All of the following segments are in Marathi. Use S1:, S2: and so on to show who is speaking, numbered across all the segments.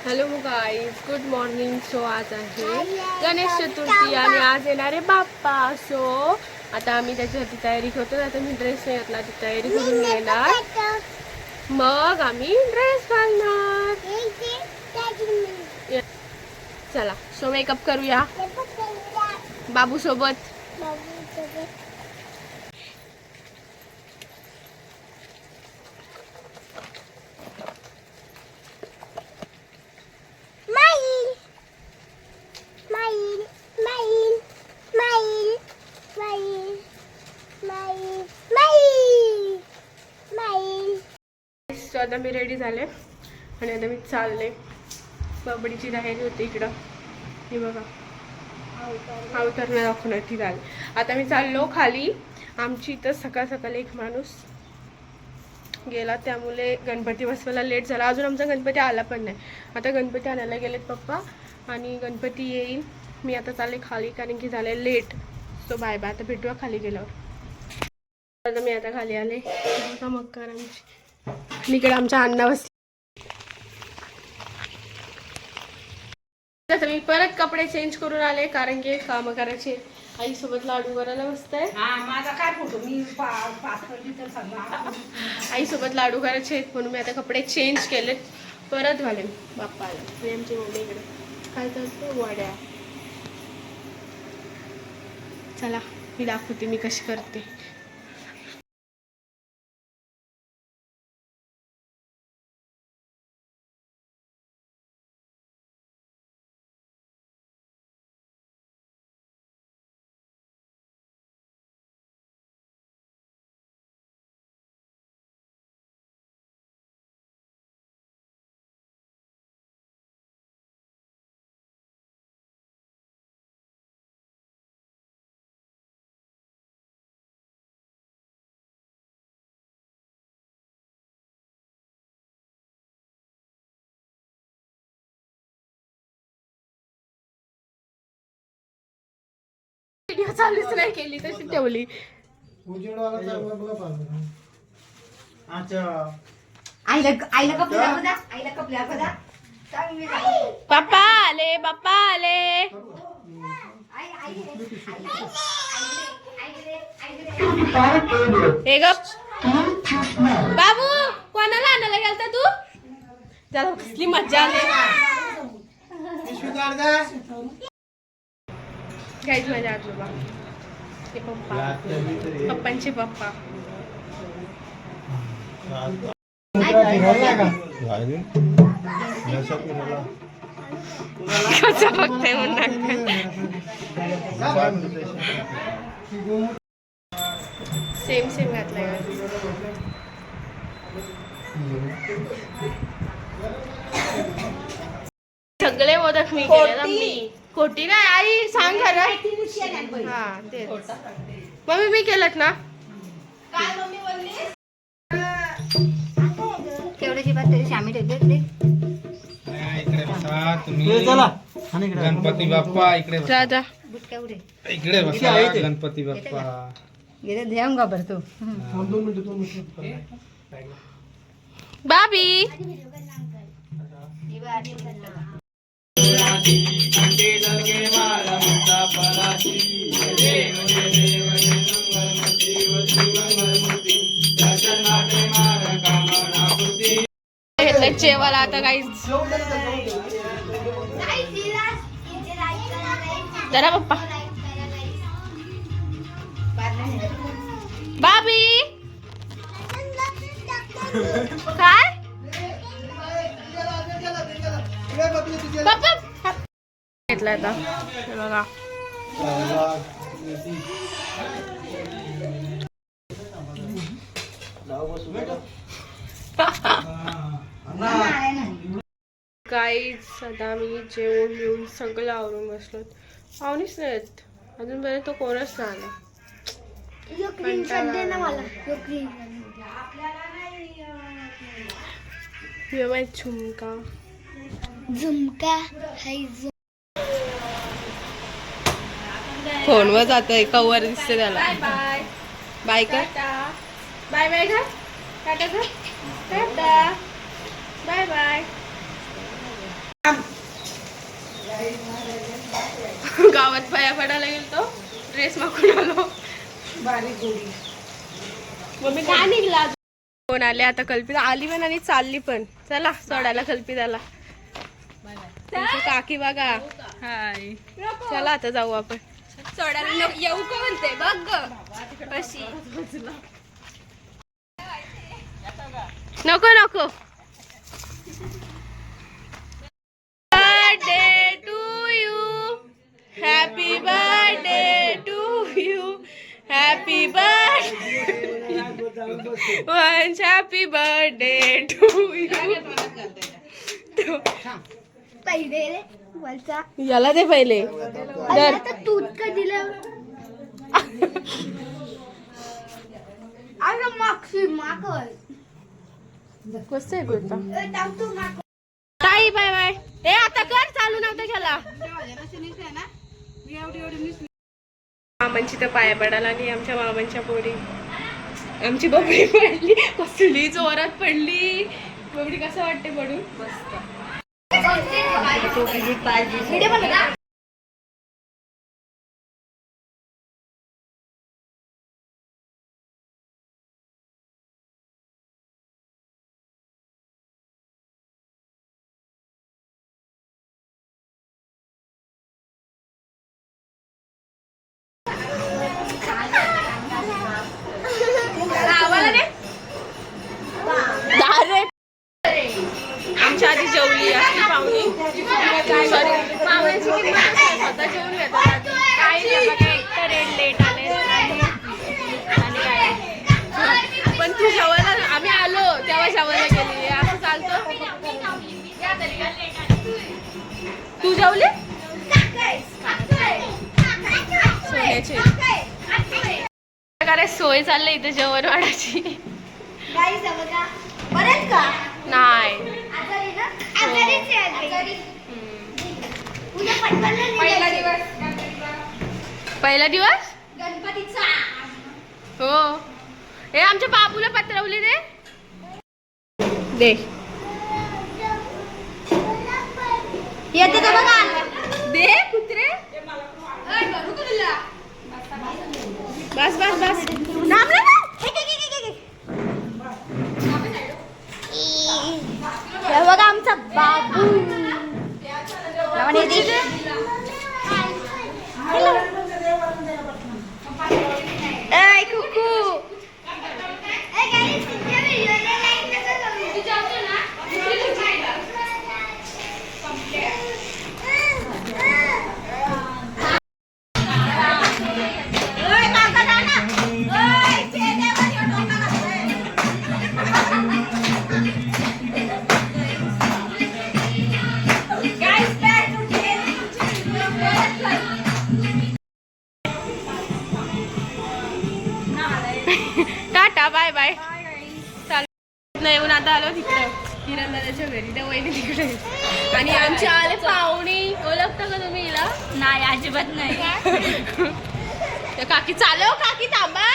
S1: Hello guys, good morning. So आज आहे गणेश चतुर्थी आणि आज येणारे बाप्पा. सो आता आम्ही त्याच्यासाठी तयारी करतो. आता मी ड्रेस नाही घातला, ती तयारी करून घेणार, मग आम्ही ड्रेस घालणार. चला सो मेकअप करूया बाबू सोबत. सो आता मी रेडी झाले आणि आता मी चालले. बबडीची तयारी होती इकडं, ही बघा अवतारणं दाखवणार ती झाली. आता मी चाललो खाली. आमची इथं सकाळ सकाळी एक माणूस गेला, त्यामुळे गणपती बसवायला लेट झाला. अजून आमचा गणपती आला पण नाही. आता गणपती आणायला गेलेत पप्पा आणि गणपती येईल. मी आता चालले खाली कारण की झाले लेट. सो बाय बाय, आता भेटूया खाली गेल्यावर. आता मी आता खाली आले. मक्कार आमची इकडे आमच्या अण्णा बसले. आता मी परत कपडे चेंज करून आले कारण की काम करायचे. आईसोबत लाडू करायला बसताय.
S2: माझा काय फोटो मी
S1: आईसोबत लाडू करायचे म्हणून मी आता कपडे चेंज केलेत, परत घालेन बाप्पाला. आणि आमची मम्मी इकडे काय करतो, वड्या. चला मी दाखवते मी कशी करते. व्हिडिओ चालूच नाही केली, तशी ठेवली. पप्पा आले, पप्पा आले. हे ग बाबू, कोणाला आणायला गेलता तू? त्याला कसली मजा आली. काहीच माझ्या आजोबा, ते पप्पा, पप्पांचे पप्पा. कसं बघताय म्हणून सेम सेम घातलाय. सगळे मोदक मी केले ना. मी खोटी नाही आई, सांग खरं. हा ते मम्मी मी केलंत ना.
S2: तेवढ्याची बात तरी शामी ठेवते.
S3: गणपती बाप्पा इकडे
S1: जा
S3: इकडे बसा. गणपती बाप्पा
S2: ध्यान का भरतो
S1: बाबी. जेवायला आता काहीच जरा पप्पा. बाबी काय पप्पा घेतला आता बघा. काहीच आता आम्ही जेवण घेऊन सगळं आवरून बसलो. पाहुणेच नाहीत अजूनपर्यंत, कोणच नाही आला. झुमका झुमका फोनवर जातोय, कवर दिसते त्याला. बाय बाय कर, बाय बाय कर, टाटा कर, टाटा, बाय बाय. गावात पाया पडायला गेलो, ड्रेस मागून आलो. मम्मी काय निघला कोण आले आता. कल्पिता आली पण आणि चालली पण. चला सोडायला कल्पिताला. तुमची काकी बघा. हाय. चला आता जाऊ आपण सोडायला. येऊ का म्हणते बघ कशी. नको नको. Birthday to you. Happy birthday to you. Happy birthday. Vansh happy birthday to you.
S2: पहिले रे वलचा
S1: याला दे पहिले.
S2: तू का दिलं. अरे मागशी मागल
S1: कसं आहे कुर्ता. ताई बाय बाय. ए आता कर चालू नव्हतं त्याला. मामांची तर पाया पडायला आणि आमच्या मामांच्या पोरी. आमची बबडी पडली. कसली जोरात पडली. बबडी कसं वाटते पडून. मस्त. आमच्या आधी जेवली असली पाहुणी. सॉरी पाहुण्याची स्वतः जेवून घेतात. काही नाही बघा. एक तर लेट आले आणि काय. पण तू जेवायला आम्ही आलो तेव्हा जेवायला गेली. असं चालतं. तू जेवली सोन्याची. काय सोय चाललंय इथे जेवण वाढायची. नाही पहिला दिवस
S2: गणपतीचा.
S1: हो. हे आमच्या बाबूला पत्रवली दे. दे
S2: येते का बघा.
S1: दे कुत्रे. बस बस बस.
S2: हे बघा आमचा बाबू.
S1: ऐ कुकू. Tata bye bye. चालू येऊन आता आलो तिकडे किरणदादाच्या घरी. त्या वहिनी तिकडे. आणि आमचे आले पाहुणे. ओळखता का तुम्ही हिला.
S2: नाही अजिबात नाही.
S1: काकी चालव. काकी थांबा.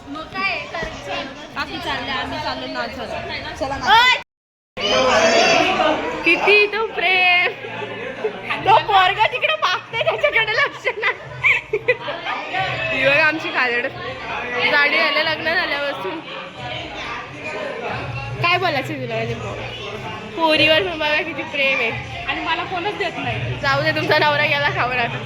S1: मग काय काकी चालले. आम्ही चाललो नाचत. किती तो प्रेम. तो पोरगा तिकडे मागते त्याच्याकडे लक्ष नाही. बघा आमची खाजड गाडी आल्या लग्न झाल्यापासून. काय बोलायचं तुला म्हणजे पोरीवर पण बघा किती प्रेम आहे. आणि मला कोणच देत नाही. जाऊ दे तुमचा नवरा गेला खावर आता.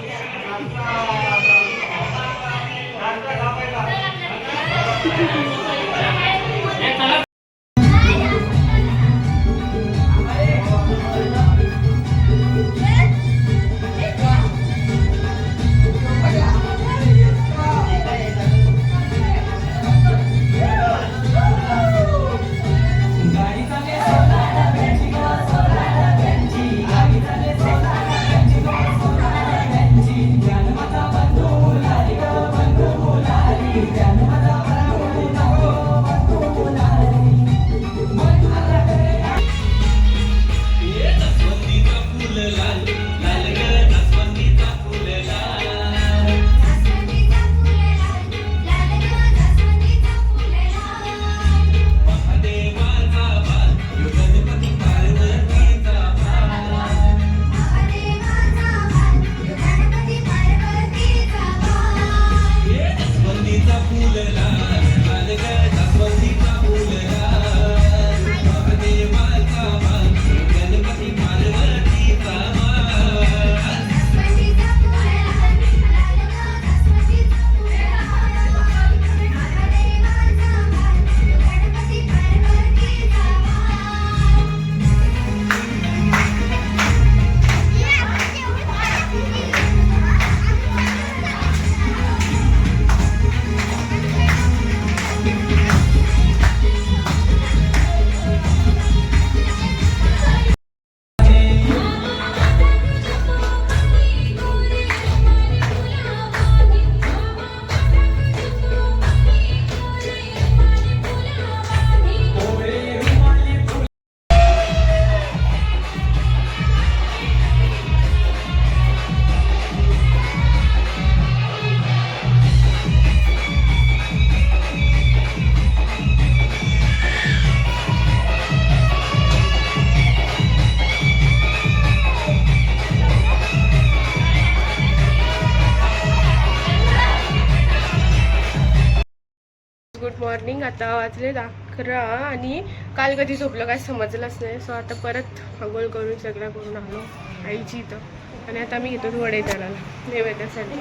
S1: मॉर्निंग. आता वाजले 11 आणि काल कधी झोपलं काय समजलंच नाही. सो आता परत आंघोळ करून सगळं करून आलो आईची इथं. आणि आता मी घेतो वडे करायला नैवेद्यासाठी.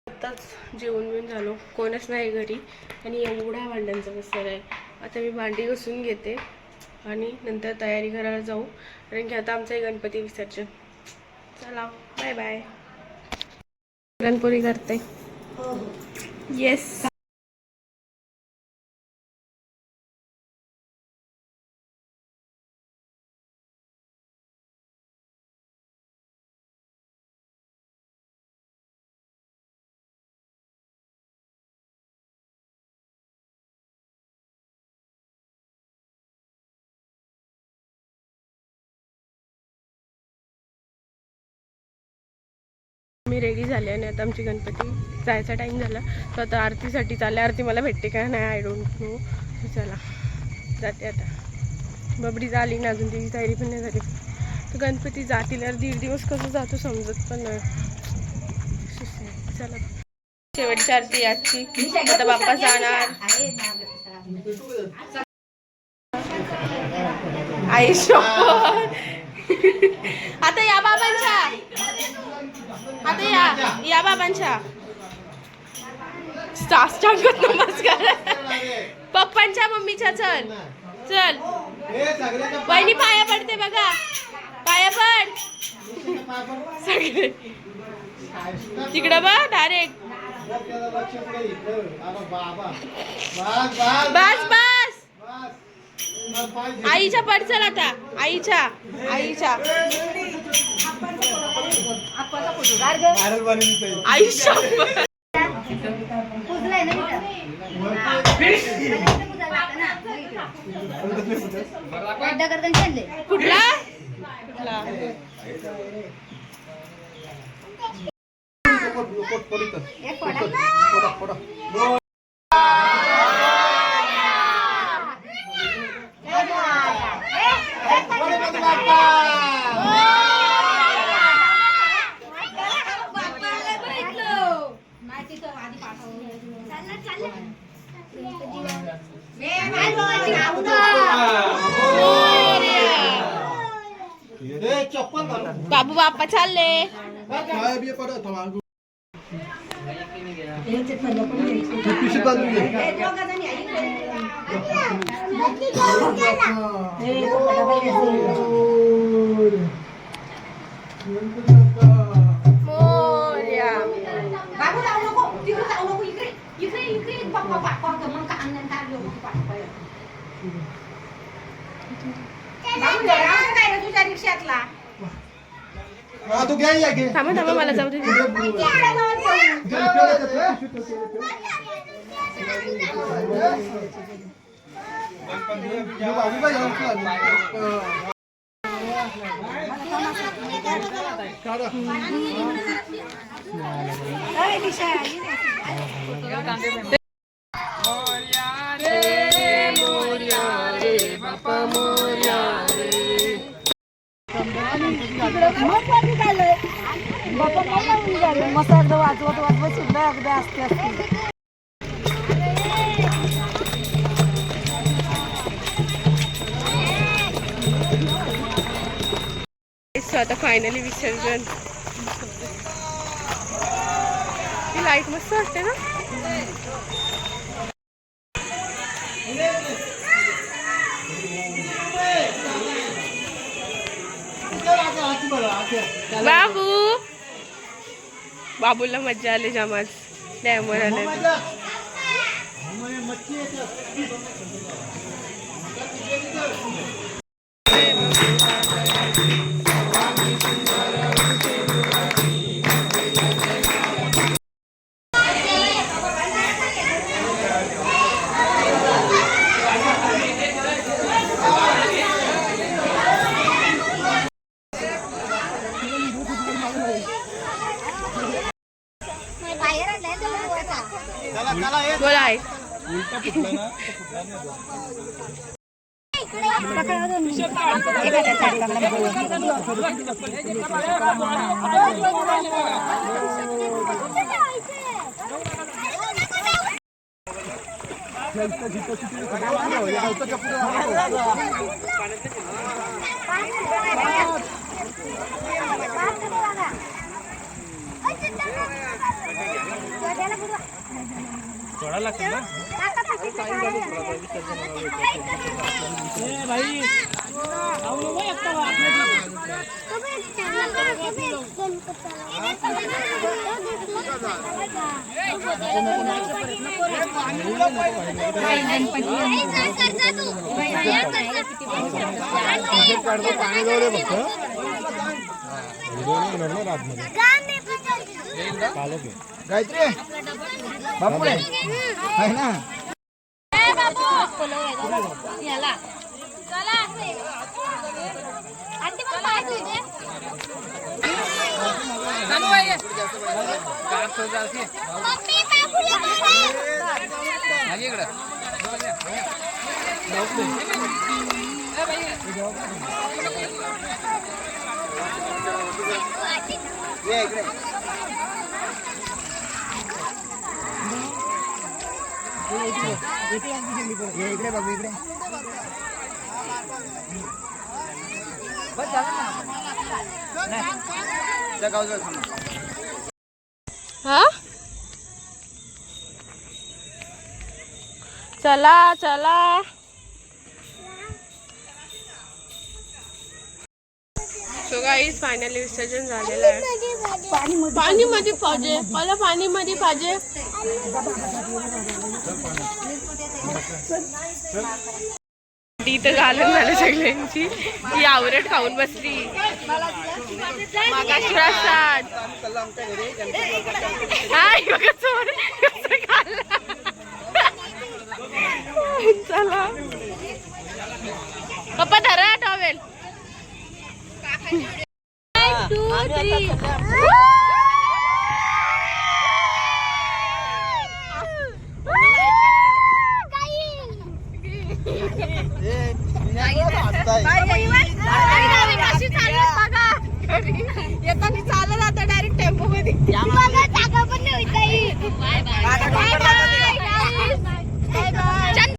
S1: आताच जेवण बिवून झालो, कोणच नाही घरी आणि एवढा भांड्यांचा पसारा आहे. आता मी भांडी घासून घेते आणि नंतर तयारी करायला जाऊ, कारण की आता आमचं आहे गणपती विसर्जन. चला बाय बाय. पुरणपोळी करते. येस. मी रेडी झाले आणि आता आमची गणपती जायचा टाईम झाला. तर आता आरतीसाठी चालले. आरती मला भेटते का नाही आय डोंट नो. चला जाते आता. बबडी झाली ना अजून, तिची तयारी पण नाही झाली. तर गणपती जातील यार. 1.5 दिवस कसं जातो समजत पण नाही. चला शेवटची आरती आजची. आता बाप्पा जाणार. आई शपथ. आता या बाबांच्या, आता या बाबांच्या साष्टांगात नमस्कार. पप्पांच्या मम्मीच्या. चल चल वहिनी पाया पडते बघा. पाया पड सगळे तिकडं बघ डायरेक्ट. बस बस. आईच्या पड. चल आता आईच्या आईच्या आईच्या कुठला बाबू बाप्पा चालले. मोरया. बाबू जाऊ नको, तिकडे जाऊ नको. इकडे इकडे इकडे बाप्पा बाप्पा मग का अन्न टाकलो तुझ्या रिक्षातला. थांबा थांबा मला जाऊ दे.
S2: मस्त एकदा वाजवत वाजवत सुद्धा अगदी असते असते.
S1: आता फायनली विसर्जन. ती लाईट मस्त वाटते ना. बाबू बाबूला मज्जा आली जामाच. डॅमवर आले. बोला आहे.
S3: थोडा लागतो ना
S4: गायत्री बापू आहे ना इकडे बाबू इकडे
S1: हा चला चला सो गाईस फायनली विसर्जन झालेलं आहे. पाणी मध्ये पाहिजे मला पाणी मध्ये पाहिजे. इथं घालून झालं सगळ्यांची ती आवरट खाऊन बसली मागाशी असतात.